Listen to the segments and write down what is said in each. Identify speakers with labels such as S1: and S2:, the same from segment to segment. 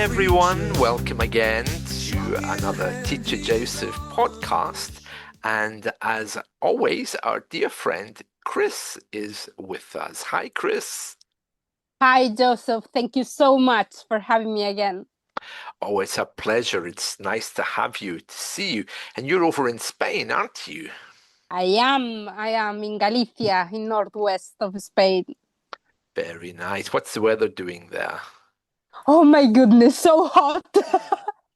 S1: everyone, welcome again to another Teacher Joseph podcast. And as always, our dear friend Cris is with us. Hi, Cris.
S2: Hi, Joseph. Thank you so much for having me again.
S1: Oh, it's a pleasure. It's nice to have you, to see you. And you're over in Spain, aren't you?
S2: I am in Galicia, in northwest of Spain.
S1: Very nice. What's the weather doing there?
S2: Oh my goodness, so hot.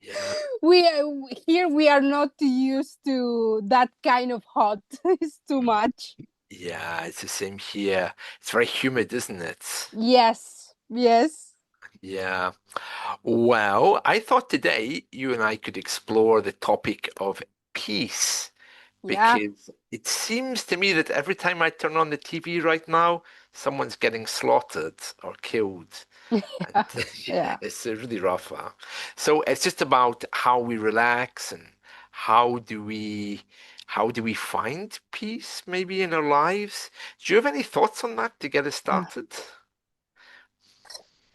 S1: Yeah.
S2: We are not used to that kind of hot. It's too much.
S1: Yeah, it's the same here. It's very humid, isn't it?
S2: Yes, yes.
S1: Yeah. Well, I thought today you and I could explore the topic of peace
S2: Yeah.
S1: because it seems to me that every time I turn on the TV right now, someone's getting slaughtered or killed. And
S2: Yeah.
S1: it's really rough. So it's just about how we relax and how do we how do we find peace maybe in our lives? Do you have any thoughts on that to get us
S2: Yeah.
S1: started?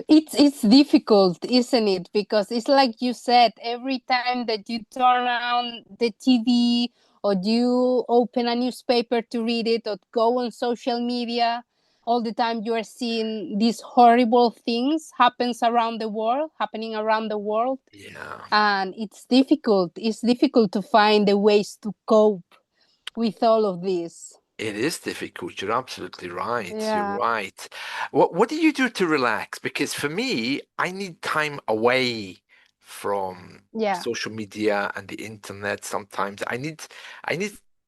S2: It's difficult, isn't it? Because it's like you said, every time that you turn on the TV or you open a newspaper to read it or go on social media, all the time you are seeing these horrible things happening around the world,
S1: Yeah.
S2: and it's difficult. It's difficult to find the ways to cope with all of this.
S1: It is difficult. You're absolutely right. You're
S2: Yeah,
S1: right. What do you do to relax? Because for me, I need time away from
S2: yeah,
S1: social media and the internet sometimes. I need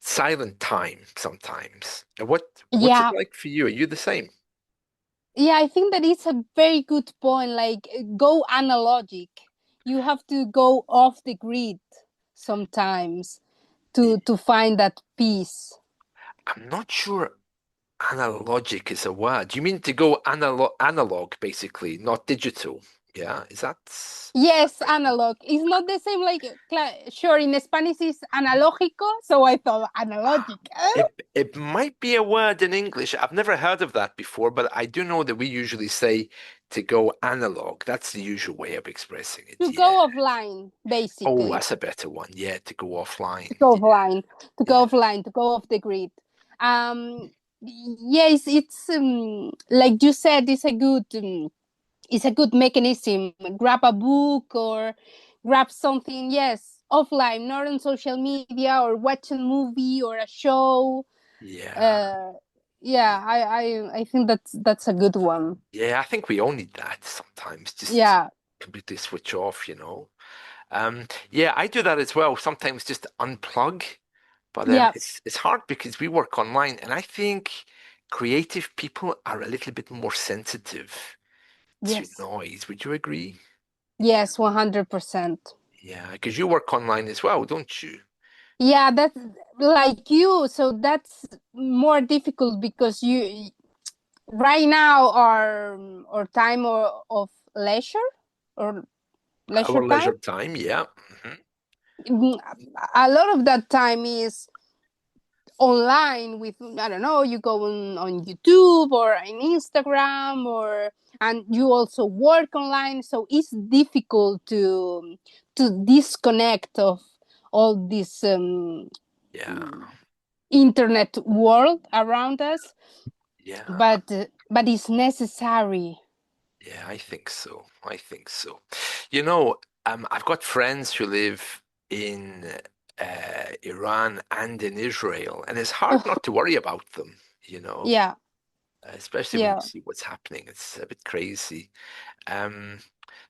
S1: silent time sometimes. And what's it
S2: yeah.
S1: like for you? Are you the same?
S2: Yeah, I think that it's a very good point. Like, go analogic. You have to go off the grid sometimes to find that peace.
S1: I'm not sure analogic is a word. You mean to go analog basically, not digital? Yeah, is that
S2: Yes,
S1: right?
S2: analog. It's not the same. Like, sure, in Spanish is analógico, so I thought analogic.
S1: It might be a word in English. I've never heard of that before, but I do know that we usually say to go analog. That's the usual way of expressing it.
S2: To
S1: Yeah.
S2: go offline,
S1: Oh,
S2: basically.
S1: that's a better one. Yeah, to go offline.
S2: To go
S1: Yeah.
S2: offline, to
S1: Yeah.
S2: go offline, to go off the grid. Yes, it's like you said, it's a good mechanism. Grab a book or grab something, yes, offline, not on social media, or watch a movie or a show.
S1: Yeah.
S2: Uh, yeah, I think that's a good one.
S1: Yeah, I think we all need that sometimes, just to
S2: Yeah,
S1: completely switch off. Yeah, I do that as well. Sometimes just unplug, but
S2: yeah,
S1: it's hard because we work online, and I think creative people are a little bit more sensitive to
S2: yes,
S1: noise. Would you agree?
S2: yes, 100%.
S1: Yeah, because you work online as well, don't you?
S2: Yeah, that's like you. So that's more difficult because you right now our time of leisure or leisure
S1: Our
S2: time.
S1: leisure time, yeah.
S2: Mm, a lot of that time is online with, I don't know, you go on YouTube or on Instagram, or and you also work online, so it's difficult to disconnect of all this
S1: Yeah,
S2: internet world around us,
S1: yeah,
S2: but it's necessary.
S1: yeah, I think so. I think so. I've got friends who live in Iran and in Israel, and it's hard not to worry about them, you know,
S2: Yeah,
S1: especially when you
S2: yeah.
S1: see what's happening. It's a bit crazy. Um,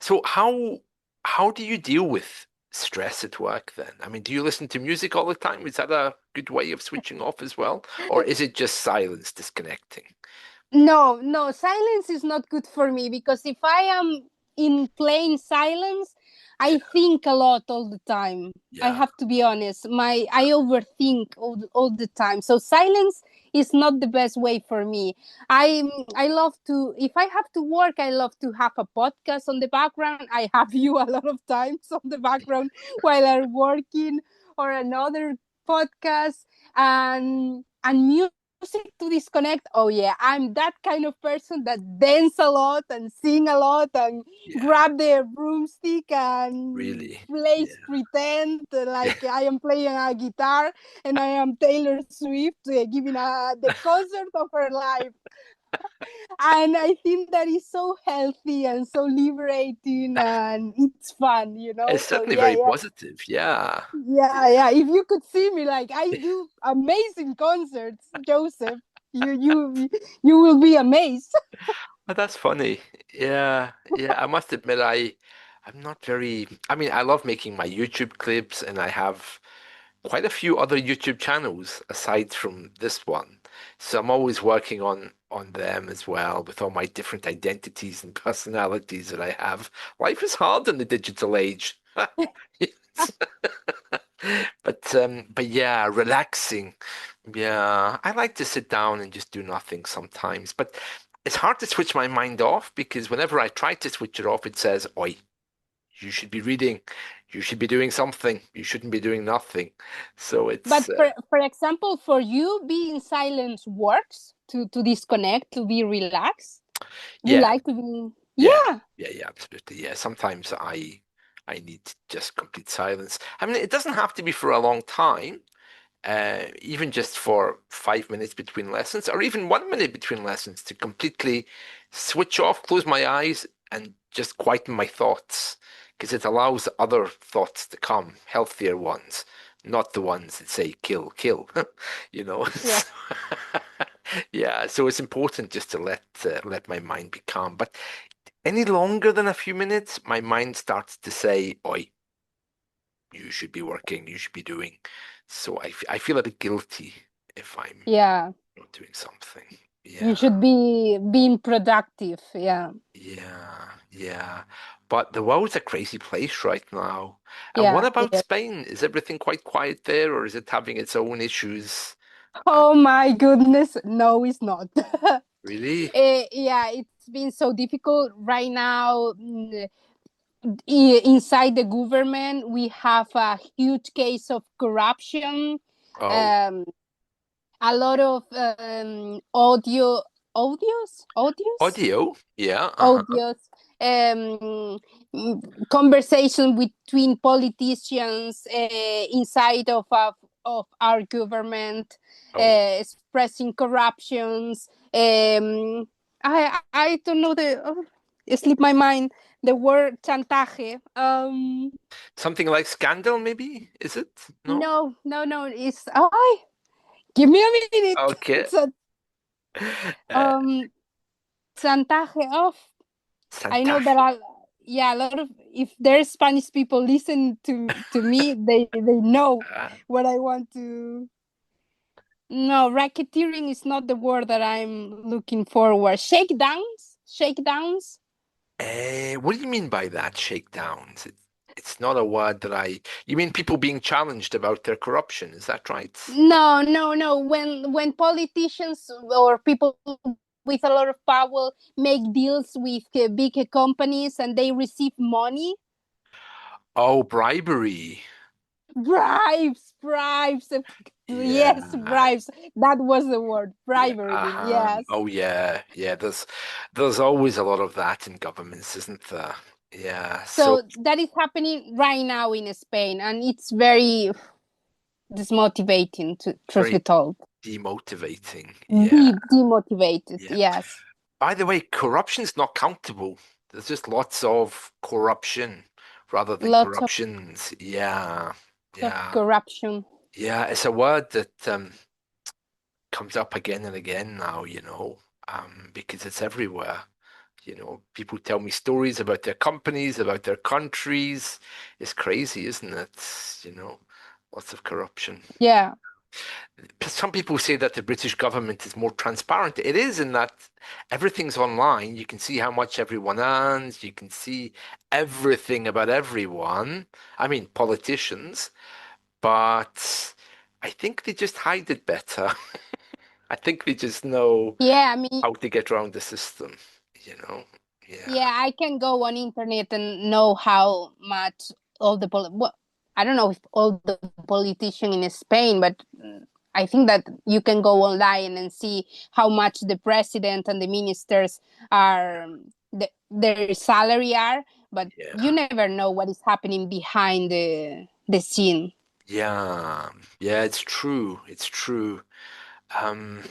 S1: so how do you deal with stress at work then? I mean, do you listen to music all the time? Is that a good way of switching off as well? Or is it just silence, disconnecting?
S2: No, no, silence is not good for me, because if I am in plain silence,
S1: Yeah,
S2: I think a lot all the time. I
S1: yeah.
S2: have to be honest. I overthink all the time. So silence is not the best way for me. I love to, if I have to work, I love to have a podcast on the background. I have you a lot of times on the background while I'm working, or another podcast, and music. to disconnect. Oh yeah, I'm that kind of person that dance a lot and sing a lot and
S1: Yeah,
S2: grab the broomstick and
S1: really.
S2: plays
S1: Yeah.
S2: pretend like I am playing a guitar and I am Taylor Swift giving the concert of her life. And I think that is so healthy and so liberating and it's fun, you know.
S1: It's
S2: So
S1: certainly
S2: yeah,
S1: very
S2: yeah.
S1: positive. Yeah.
S2: Yeah. If you could see me, like I do amazing concerts, Joseph. You will be amazed.
S1: But that's funny. Yeah, yeah. I must admit, I'm not very. I mean, I love making my YouTube clips, and I have quite a few other YouTube channels aside from this one. So I'm always working on them as well with all my different identities and personalities that I have. Life is hard in the digital age. Yes. But yeah, relaxing. Yeah, I like to sit down and just do nothing sometimes. But it's hard to switch my mind off because whenever I try to switch it off, it says, "Oi, you should be reading. You should be doing something. You shouldn't be doing nothing." So
S2: But
S1: it's
S2: for example, for you, being silent works to disconnect, to be relaxed. You
S1: yeah,
S2: like to be,
S1: yeah,
S2: yeah.
S1: yeah, absolutely. Yeah, sometimes I need just complete silence. I mean, it doesn't have to be for a long time. Even just for 5 minutes between lessons, or even 1 minute between lessons, to completely switch off, close my eyes, and just quieten my thoughts, because it allows other thoughts to come, healthier ones, not the ones that say kill, kill, you know.
S2: Yeah.
S1: Yeah, so it's important just to let my mind be calm. But any longer than a few minutes, my mind starts to say, "Oi, you should be working, you should be doing." So I feel a bit guilty if I'm
S2: Yeah.
S1: not doing something.
S2: You
S1: Yeah,
S2: should be being productive. Yeah.
S1: yeah. But the world's a crazy place right now. And what
S2: Yeah.
S1: about
S2: Yeah.
S1: Spain? Is everything quite quiet there, or is it having its own issues? Uh,
S2: Oh my goodness. No, it's not.
S1: really?
S2: Yeah, it's been so difficult right now. Inside the government, we have a huge case of corruption.
S1: Oh,
S2: Um, a lot of audios,
S1: audio? Yeah, uh-huh.
S2: audios, um, conversation between politicians inside of our government,
S1: Oh,
S2: expressing corruptions. I don't know it slipped my mind the word chantaje.
S1: something like scandal, maybe? Is it? No?
S2: No, no, no. It's give me a minute.
S1: Okay.
S2: It's a
S1: Uh,
S2: um chantaje of. I know that
S1: Santafe.
S2: yeah, a lot of if there's Spanish people listen to me, they know
S1: Uh,
S2: what I want to. No, racketeering is not the word that I'm looking forward. Shakedowns.
S1: what do you mean by that, shakedowns? It's not a word that I. You mean people being challenged about their corruption? Is that right?
S2: No, no, no. When politicians or people with a lot of power make deals with big companies and they receive money,
S1: Oh, bribery.
S2: bribes. Yes,
S1: Yeah,
S2: bribes. That was the word,
S1: yeah.
S2: bribery.
S1: Uh-huh.
S2: Yes.
S1: Oh, yeah, yeah. There's always a lot of that in governments, isn't there? Yeah. So
S2: So that is happening right now in Spain, and it's very dismotivating, to truth be
S1: very
S2: told.
S1: demotivating. Yeah,
S2: Demotivated.
S1: yeah.
S2: Yes.
S1: By the way, corruption's not countable. There's just lots of corruption rather than
S2: Lots
S1: corruptions. Yeah,
S2: of
S1: yeah.
S2: corruption.
S1: Yeah, it's a word that comes up again and again now, because it's everywhere. People tell me stories about their companies, about their countries. It's crazy, isn't it? Lots of corruption.
S2: Yeah.
S1: Some people say that the British government is more transparent. It is in that everything's online. You can see how much everyone earns. You can see everything about everyone. I mean, politicians, but I think they just hide it better. I think they just know
S2: Yeah. I mean,
S1: how to get around the system, you know? Yeah.
S2: yeah, I can go on internet and know how much all the well, I don't know if all the politicians in Spain, but I think that you can go online and see how much the president and the ministers are, their salary are, but you
S1: Yeah.
S2: never know what is happening behind the scene.
S1: Yeah. Yeah, it's true. It's true. Um,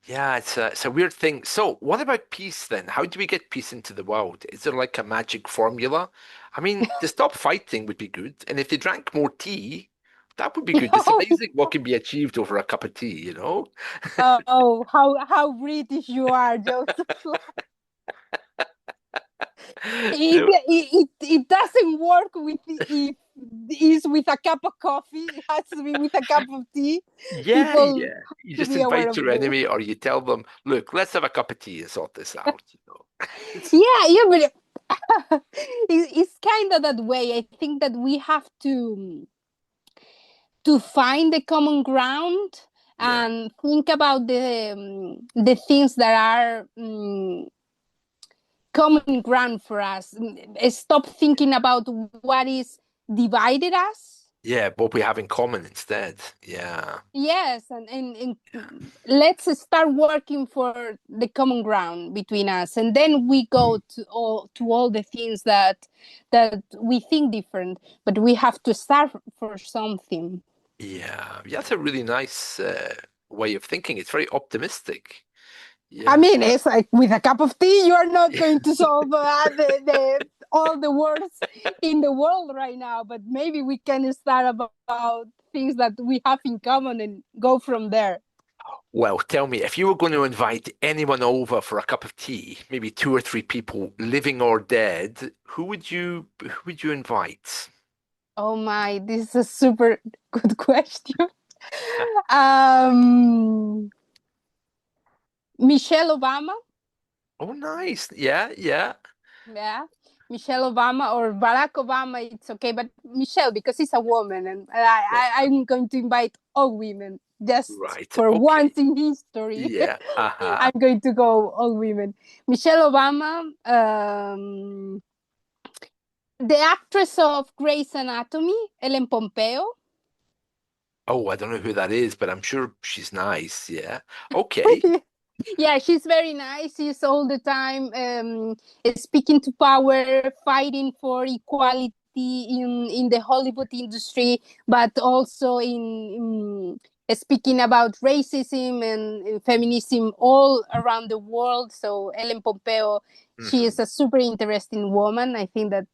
S1: yeah, it's a weird thing. So, what about peace then? How do we get peace into the world? Is there like a magic formula? I mean, to stop fighting would be good, and if they drank more tea, that would be good. It's amazing what can be achieved over a cup of tea, you know?
S2: Oh, how British you are, Joseph. It doesn't work with if it's with a cup of coffee. It has to be with a cup of tea.
S1: Yeah,
S2: People
S1: yeah. You
S2: to
S1: just
S2: be aware
S1: invite
S2: of
S1: your
S2: this.
S1: enemy, or you tell them, "Look, let's have a cup of tea and sort this out." You know, it's
S2: Yeah, but it's kind of that way. I think that we have to find the common ground
S1: yeah,
S2: and think about the things that are common ground for us. Stop thinking about what is divided us.
S1: yeah. What we have in common instead. Yeah,
S2: Yes, and let's start working for the common ground between us, and then we go to all the things that we think different, but we have to start for something.
S1: yeah. Yeah, that's a really nice way of thinking. It's very optimistic.
S2: I
S1: Yeah.
S2: mean, it's like with a cup of tea, you are not going to solve all the wars in the world right now, but maybe we can start about things that we have in common and go from there.
S1: Well, tell me, if you were going to invite anyone over for a cup of tea, maybe two or three people, living or dead, who would you invite?
S2: Oh my, this is a super good question. Um, Michelle Obama,
S1: Oh, nice. Yeah, yeah.
S2: yeah, Michelle Obama or Barack Obama, it's okay, but Michelle because he's a woman, and
S1: Yeah.
S2: I'm going to invite all women just
S1: Right.
S2: for
S1: Okay.
S2: once in history.
S1: Yeah. Uh-huh.
S2: I'm going to go all women. Michelle Obama, the actress of Grey's Anatomy, Ellen Pompeo.
S1: Oh, I don't know who that is, but I'm sure she's nice. Yeah. Okay.
S2: Yeah, she's very nice. She's all the time speaking to power, fighting for equality in the Hollywood industry, but also in speaking about racism and feminism all around the world. So Ellen Pompeo, she is
S1: Hmm.
S2: a super interesting woman. I think that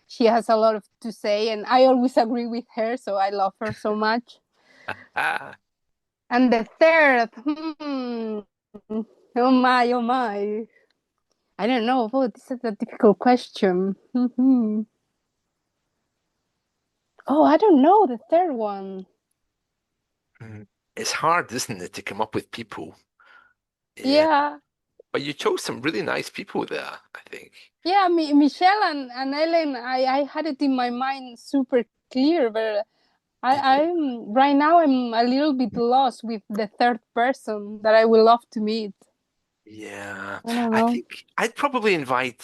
S2: she has a lot of to say, and I always agree with her. So I love her so much.
S1: Ah.
S2: And the third, oh my, oh my. I don't know. Oh, this is a difficult question. Oh, I don't know the third one.
S1: Mm. It's hard, isn't it, to come up with people? Yeah.
S2: Yeah,
S1: But you chose some really nice people there, I think.
S2: yeah. Michelle and Ellen. I had it in my mind super clear, but
S1: Yeah.
S2: I'm right now. I'm a little bit lost with the third person that I would love to meet.
S1: Yeah.
S2: I don't
S1: I
S2: know.
S1: think I'd probably invite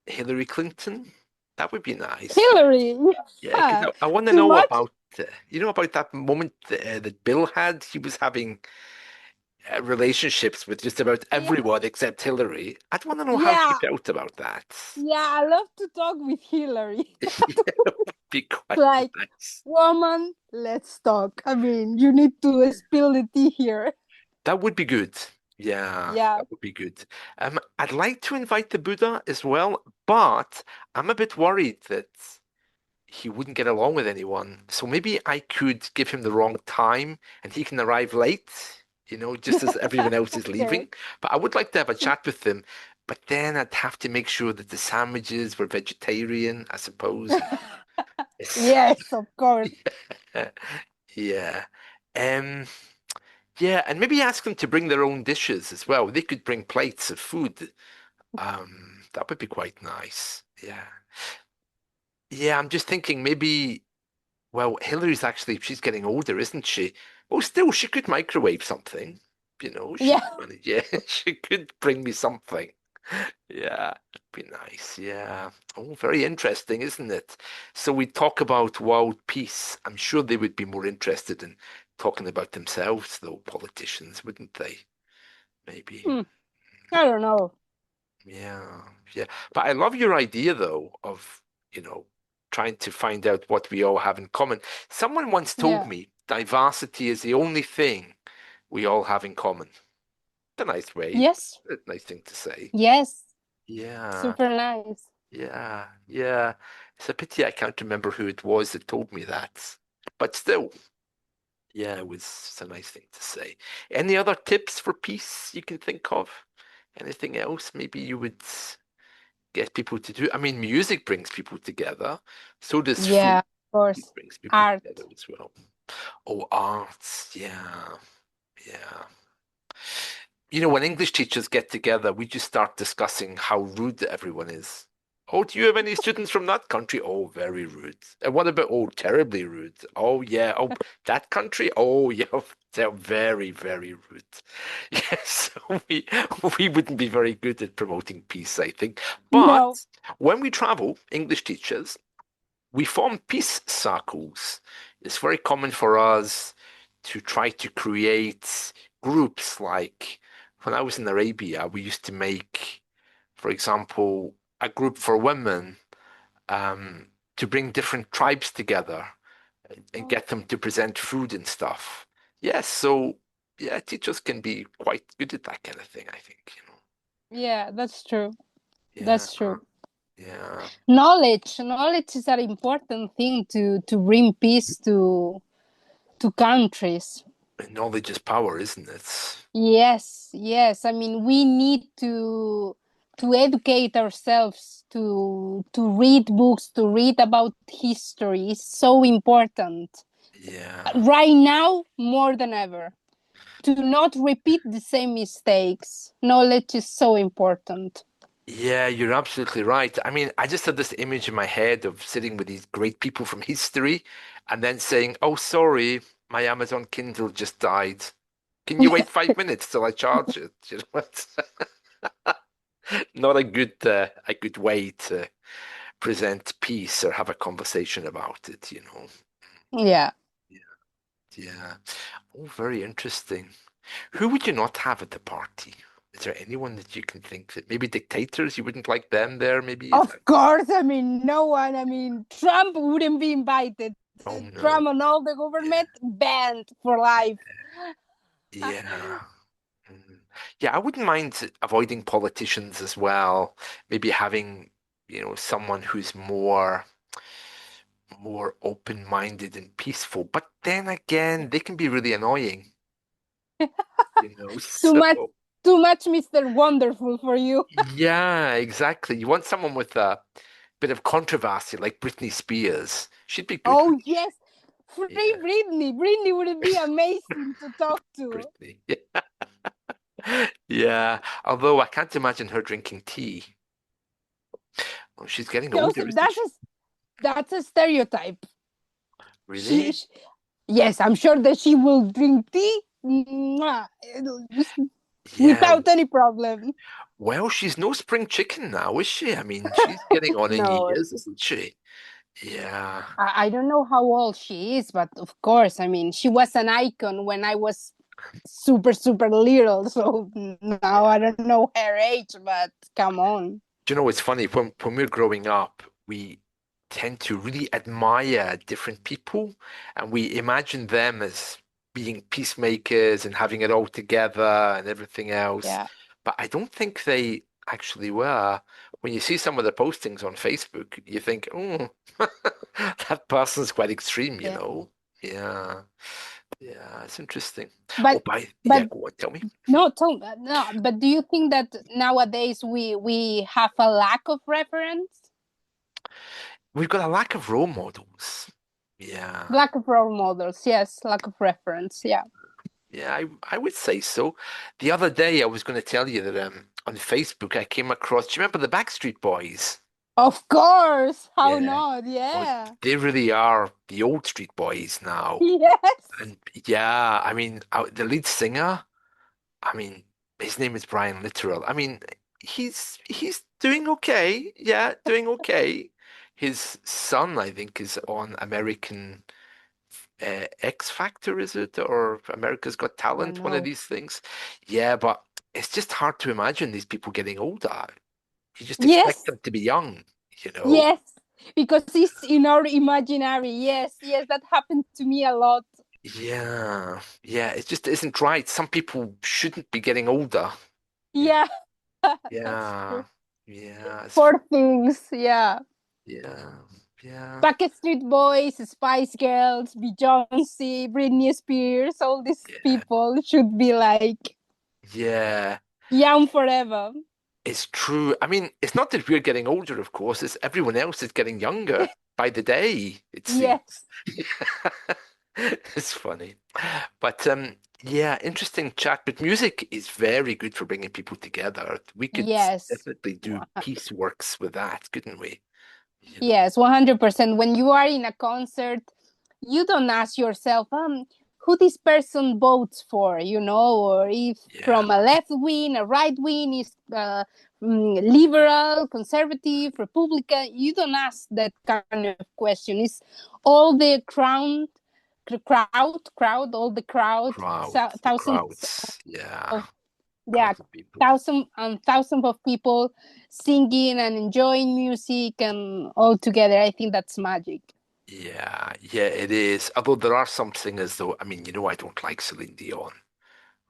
S1: Hillary Clinton. That would be nice. Yeah.
S2: Hillary.
S1: Yeah, because
S2: Yeah.
S1: I want to
S2: Too
S1: know
S2: much.
S1: about, about that moment that Bill had. He was having relationships with just about
S2: Yeah.
S1: everyone except Hillary. I'd want to know how she
S2: Yeah.
S1: felt about that.
S2: Yeah. I love to talk with Hillary.
S1: Yeah, it would be quite
S2: Like,
S1: nice.
S2: woman, let's talk. I mean, you need to spill the tea here.
S1: That would be good. Yeah,
S2: Yeah.
S1: that would be good. I'd like to invite the Buddha as well, but I'm a bit worried that he wouldn't get along with anyone. So maybe I could give him the wrong time and he can arrive late, just as everyone else is
S2: Okay.
S1: leaving. But I would like to have a chat with him. But then I'd have to make sure that the sandwiches were vegetarian, I suppose. And it's,
S2: Yes, of course.
S1: yeah. Um, yeah, and maybe ask them to bring their own dishes as well. They could bring plates of food. That would be quite nice. Yeah. Yeah, I'm just thinking maybe. Well, Hillary's actually, she's getting older, isn't she? Well, still, she could microwave something. She
S2: Yeah.
S1: could manage. Yeah, she could bring me something. Yeah, it'd be nice. Yeah. Oh, very interesting, isn't it? So we talk about world peace. I'm sure they would be more interested in talking about themselves, though, politicians, wouldn't they? Maybe.
S2: Hmm, I don't know.
S1: Yeah, yeah. But I love your idea, though, of, you know, trying to find out what we all have in common. Someone once told
S2: Yeah.
S1: me diversity is the only thing we all have in common. It's a nice way,
S2: Yes.
S1: a nice thing to say.
S2: Yes.
S1: Yeah,
S2: Super nice.
S1: yeah, yeah. It's a pity I can't remember who it was that told me that. But still, yeah, it was it's a nice thing to say. Any other tips for peace you can think of? Anything else maybe you would get people to do? I mean, music brings people together. So does
S2: Yeah,
S1: food.
S2: of course.
S1: It brings people
S2: Art.
S1: together as well. Oh, arts. Yeah, yeah. You know, when English teachers get together, we just start discussing how rude everyone is. Oh, do you have any students from that country? Oh, very rude. And what about, oh, terribly rude? Oh, yeah. Oh, that country? Oh, yeah. They're very, very rude. Yes, we wouldn't be very good at promoting peace, I think. But
S2: No.
S1: when we travel, English teachers, we form peace circles. It's very common for us to try to create groups like when I was in Arabia, we used to make, for example, a group for women to bring different tribes together and get them to present food and stuff. Yes, so yeah, teachers can be quite good at that kind of thing, I think, you know.
S2: Yeah, that's true.
S1: Yeah,
S2: That's true.
S1: yeah.
S2: Knowledge is an important thing to bring peace to countries.
S1: Knowledge is power, isn't it?
S2: Yes, yes. I mean, we need to educate ourselves, to read books, to read about history. Is so important
S1: Yeah.
S2: right now more than ever. To not repeat the same mistakes. Knowledge is so important.
S1: Yeah, you're absolutely right. I mean, I just had this image in my head of sitting with these great people from history and then saying, "Oh, sorry, my Amazon Kindle just died. Can you wait 5 minutes till I charge it?" You know, it's not a good way to present peace or have a conversation about it, you know.
S2: Yeah.
S1: Yeah, yeah. Oh, very interesting. Who would you not have at the party? Is there anyone that you can think that maybe dictators, you wouldn't like them there, maybe? Is
S2: Of
S1: that
S2: course, I mean, no one, I mean, Trump wouldn't be invited.
S1: oh no.
S2: Trump and all the government banned for life.
S1: Yeah. Mm. Yeah, I wouldn't mind avoiding politicians as well. Maybe having, someone who's more open-minded and peaceful. But then again, they can be really annoying,
S2: too
S1: So
S2: much, too much, Mr. Wonderful for you.
S1: yeah, exactly. You want someone with a bit of controversy like Britney Spears. She'd be good,
S2: Oh
S1: wouldn't she?
S2: yes, free
S1: Yeah,
S2: Britney. Britney would be amazing to talk to.
S1: Britney. Yeah. Although I can't imagine her drinking tea. Well, she's getting older,
S2: Joseph,
S1: isn't she?
S2: that's a stereotype. She,
S1: Really?
S2: she yes, I'm sure that she will drink tea
S1: Yeah.
S2: without any problem.
S1: Well, she's no spring chicken now, is she? I mean, she's getting on in
S2: No,
S1: years, isn't she? Yeah.
S2: I don't know how old she is, but of course, I mean, she was an icon when I was super, super little. So now I
S1: Yeah.
S2: don't know her age, but come on.
S1: Do you know what's funny? When we're growing up, we tend to really admire different people and we imagine them as being peacemakers and having it all together and everything else.
S2: Yeah,
S1: But I don't think they actually were. When you see some of the postings on Facebook, you think, oh, that person's quite extreme, you
S2: yeah.
S1: know? Yeah. Yeah, it's interesting. Oh,
S2: But but
S1: yeah, go on, tell me.
S2: no, no. But do you think that nowadays we have a lack of reference,
S1: We've got a lack of role models. Yeah.
S2: lack of role models? Yes, lack of reference. Yeah.
S1: Yeah, I would say so. The other day, I was going to tell you that on Facebook, I came across, do you remember the Backstreet Boys?
S2: Of course. How
S1: Yeah.
S2: not?
S1: Well,
S2: Yeah.
S1: they really are the old Street Boys now.
S2: Yes.
S1: And yeah, I mean, the lead singer, I mean, his name is Brian Littrell. I mean, he's doing okay. Yeah, doing okay. His son, I think, is on American X Factor, is it? Or America's Got
S2: I don't
S1: Talent, one of
S2: know.
S1: these things. Yeah, but it's just hard to imagine these people getting older. You just expect
S2: Yes,
S1: them to be young, you know?
S2: yes, because it's in our imaginary. Yes, yes, that happened to me a lot.
S1: Yeah, yeah, it just isn't right. Some people shouldn't be getting older. You know?
S2: Yeah, that's
S1: Yeah,
S2: true.
S1: yeah,
S2: Poor things. Yeah.
S1: yeah, yeah,
S2: Backstreet Boys, Spice Girls, Beyoncé, Britney Spears, all these
S1: yeah,
S2: people should be like
S1: yeah.
S2: young forever.
S1: It's true. I mean, it's not that we're getting older, of course, it's everyone else is getting younger by the day, it seems.
S2: Yes,
S1: It's funny. But yeah, interesting chat. But music is very good for bringing people together. We could
S2: yes,
S1: definitely do piece works with that, couldn't we? You know?
S2: yes, 100%. When you are in a concert, you don't ask yourself, who this person votes for, or if
S1: Yeah,
S2: from a left wing, a right wing, is liberal, conservative, Republican. You don't ask that kind of question. It's all the all the crowd,
S1: the
S2: thousands
S1: crowds. Yeah,
S2: of, yeah,
S1: crowds of people.
S2: thousands of people singing and enjoying music and all together. I think that's magic.
S1: Yeah, yeah, it is. Although there are some singers, though. I mean, I don't like Celine Dion.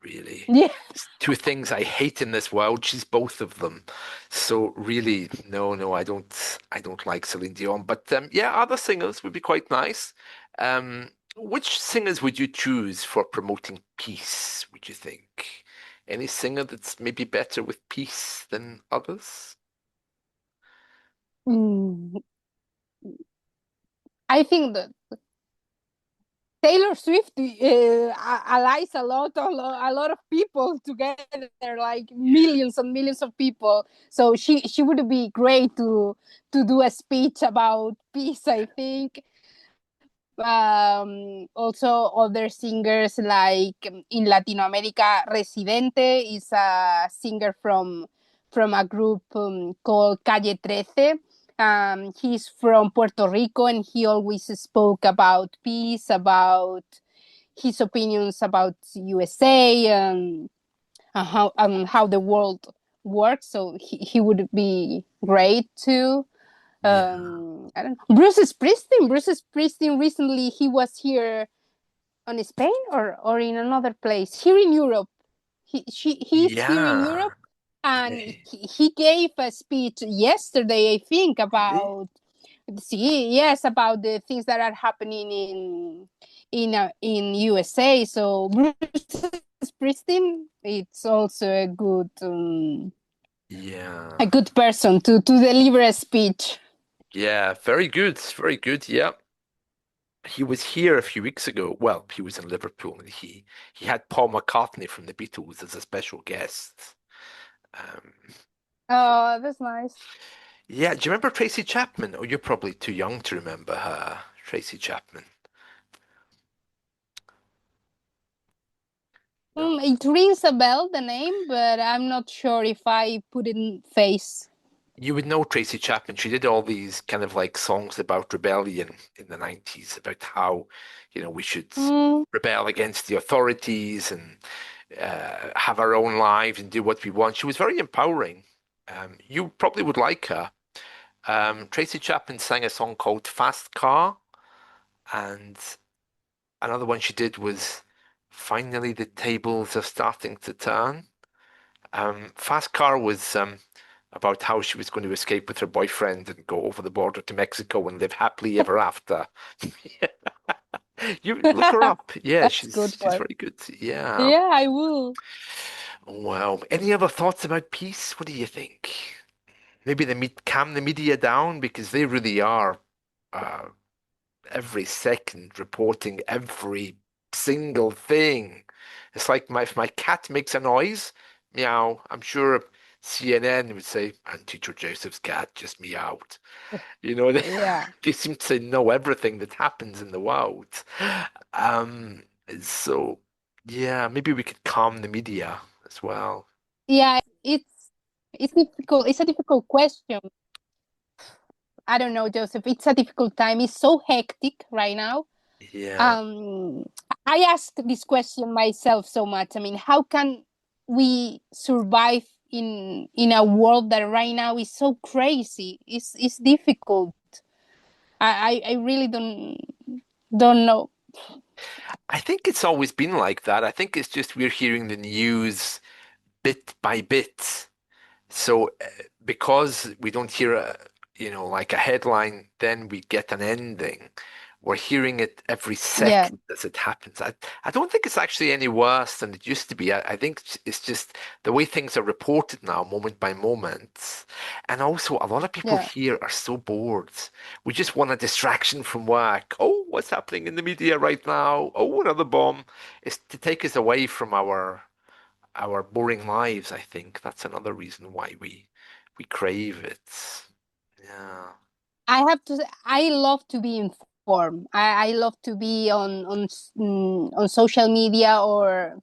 S1: Really.
S2: Yeah.
S1: There's two things I hate in this world. She's both of them. So really, no, no, I don't like Celine Dion. But yeah, other singers would be quite nice. Which singers would you choose for promoting peace, would you think? Any singer that's maybe better with peace than others?
S2: Mm, I think that Taylor Swift allies a lot of people together, like millions and millions of people. So she would be great to do a speech about peace, I think. Also other singers like in Latin America, Residente is a singer from a group called Calle 13. He's from Puerto Rico and he always spoke about peace, about his opinions about USA and how the world works. So he would be great too.
S1: Yeah.
S2: I don't know. Bruce Springsteen recently he was here on Spain or in another place here in Europe. He's here in
S1: Yeah.
S2: Europe, and
S1: Okay.
S2: he gave a speech yesterday, I think,
S1: Really?
S2: about about the things that are happening in USA. So Bruce Springsteen, it's also
S1: Yeah.
S2: a good person to deliver a speech.
S1: Yeah. Very good. Very good. Yeah. He was here a few weeks ago. Well, he was in Liverpool, and he had Paul McCartney from the Beatles as a special guest. Um,
S2: Oh, that's nice.
S1: yeah, do you remember Tracy Chapman? Oh, you're probably too young to remember her, Tracy Chapman. No,
S2: It rings a bell, the name, but I'm not sure if I put it in face.
S1: you would know Tracy Chapman. She did all these kind of like songs about rebellion in the 90s, about how, we should
S2: Mm,
S1: rebel against the authorities and have our own lives and do what we want. She was very empowering. You probably would like her. Tracy Chapman sang a song called Fast Car, and another one she did was Finally the Tables Are Starting to Turn. Fast Car was about how she was going to escape with her boyfriend and go over the border to Mexico and live happily ever after. You look her up. Yeah,
S2: that's
S1: she's
S2: good
S1: she's
S2: one.
S1: very good. Yeah.
S2: Yeah, I will.
S1: Well, any other thoughts about peace? What do you think? Maybe they calm the media down because they really are uh, every second reporting every single thing. It's like if my cat makes a noise, meow. I'm sure CNN would say, and Teacher Joseph's cat just meowed. They,
S2: Yeah.
S1: they seem to know everything that happens in the world. Um, so yeah, maybe we could calm the media as well.
S2: Yeah, it's difficult. It's a difficult question. I don't know, Joseph. It's a difficult time. It's so hectic right now.
S1: Yeah.
S2: um I ask this question myself so much. I mean, how can we survive in a world that right now is so crazy? It's difficult. I really don't know.
S1: I think it's always been like that. I think it's just we're hearing the news bit by bit. So because we don't hear like a headline, then we get an ending. We're hearing it every
S2: Yeah,
S1: second as it happens. I don't think it's actually any worse than it used to be. I think it's just the way things are reported now, moment by moment. And also, a lot of people
S2: yeah.
S1: here are so bored. We just want a distraction from work. Oh, what's happening in the media right now? Oh, another bomb. It's to take us away from our boring lives, I think. That's another reason why we crave it. Yeah.
S2: I have to say, I love to be informed. I love to be on social media or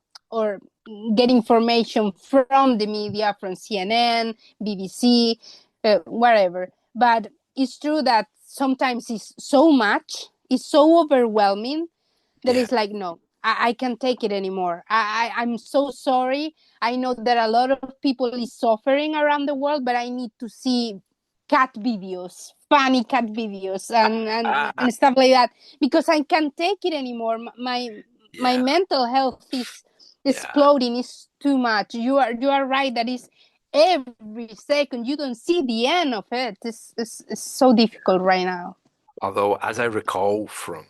S2: get information from the media, from CNN, BBC, wherever. But it's true that sometimes it's so much, it's so overwhelming that
S1: Yeah.
S2: is like, no, I can't take it anymore. I'm so sorry. I know that a lot of people is suffering around the world, but I need to see cat videos, funny cat videos,
S1: Ah,
S2: and stuff like that, because I can't take it anymore. My
S1: yeah.
S2: mental health is
S1: Yeah.
S2: exploding. It's too much. You are right. That is every second. You don't see the end of it. It's so difficult right now.
S1: Although, as I recall from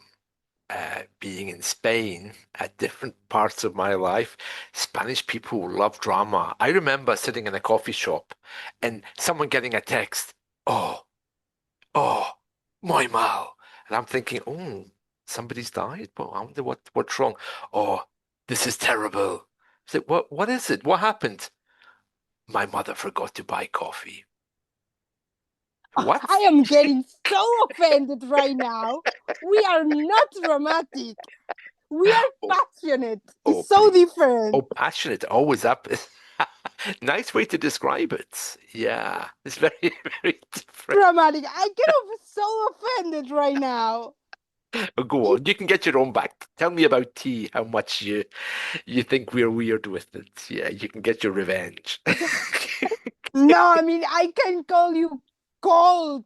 S1: being in Spain at different parts of my life, Spanish people love drama. I remember sitting in a coffee shop and someone getting a text, oh, oh, muy mal. And I'm thinking, oh, somebody's died? Well, I wonder what's wrong. Oh, this is terrible. I said, what is it? What happened? My mother forgot to buy coffee.
S2: I
S1: What?
S2: am getting so offended right now. We are not dramatic. We are
S1: Oh,
S2: passionate.
S1: oh,
S2: It's so
S1: please.
S2: different.
S1: Oh, passionate, always up. Nice way to describe it. Yeah, it's very, very different.
S2: Dramatic. I get so offended right now.
S1: Oh, go on, you can get your own back. Tell me about tea, how much you think we're weird with it. Yeah, you can get your revenge.
S2: No, I mean, I can call you cold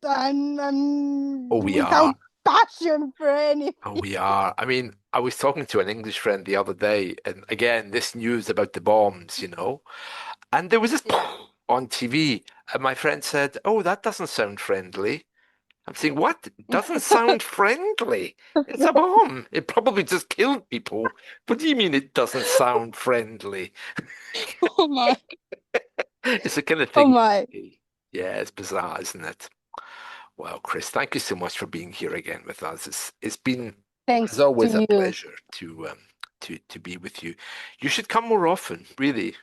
S1: Oh,
S2: and
S1: we
S2: without
S1: are.
S2: passion for anything.
S1: Oh, we are. I mean, I was talking to an English friend the other day, and again, this news about the bombs. And there was this
S2: Yeah.
S1: on TV, and my friend said, "Oh, that doesn't sound friendly." I'm saying, "What? It doesn't sound friendly? It's a bomb. It probably just killed people. What do you mean it doesn't sound friendly?"
S2: Oh my.
S1: It's the kind of
S2: Oh
S1: thing.
S2: my.
S1: Yeah, it's bizarre, isn't it? Well, Chris, thank you so much for being here again with us. It's been, as
S2: Thanks to
S1: always, a
S2: you.
S1: pleasure to be with you. You should come more often, really.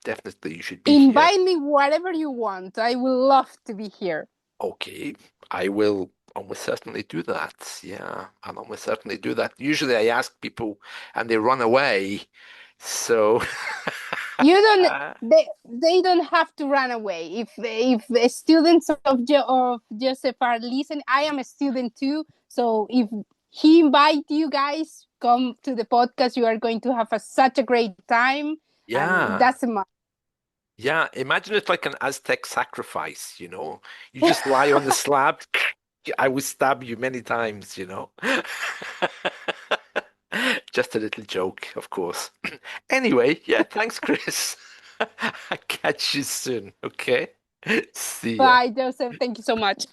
S1: Definitely you should be here.
S2: Invite me whatever you want. I will love to be here.
S1: Okay, I will almost certainly do that. Yeah, I'll almost certainly do that. Usually I ask people and they run away. So,
S2: You don't. They don't have to run away. If the students of Joseph are listening, I am a student too. So if he invite you guys come to the podcast, you are going to have such a great time, and it
S1: yeah,
S2: doesn't matter.
S1: yeah. Imagine it like an Aztec sacrifice. You just lie on the slab. I will stab you many times. Just a little joke, of course. Anyway, yeah, thanks, Chris. I'll catch you soon, okay? See ya.
S2: Bye, Joseph. Thank you so much.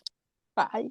S2: Bye.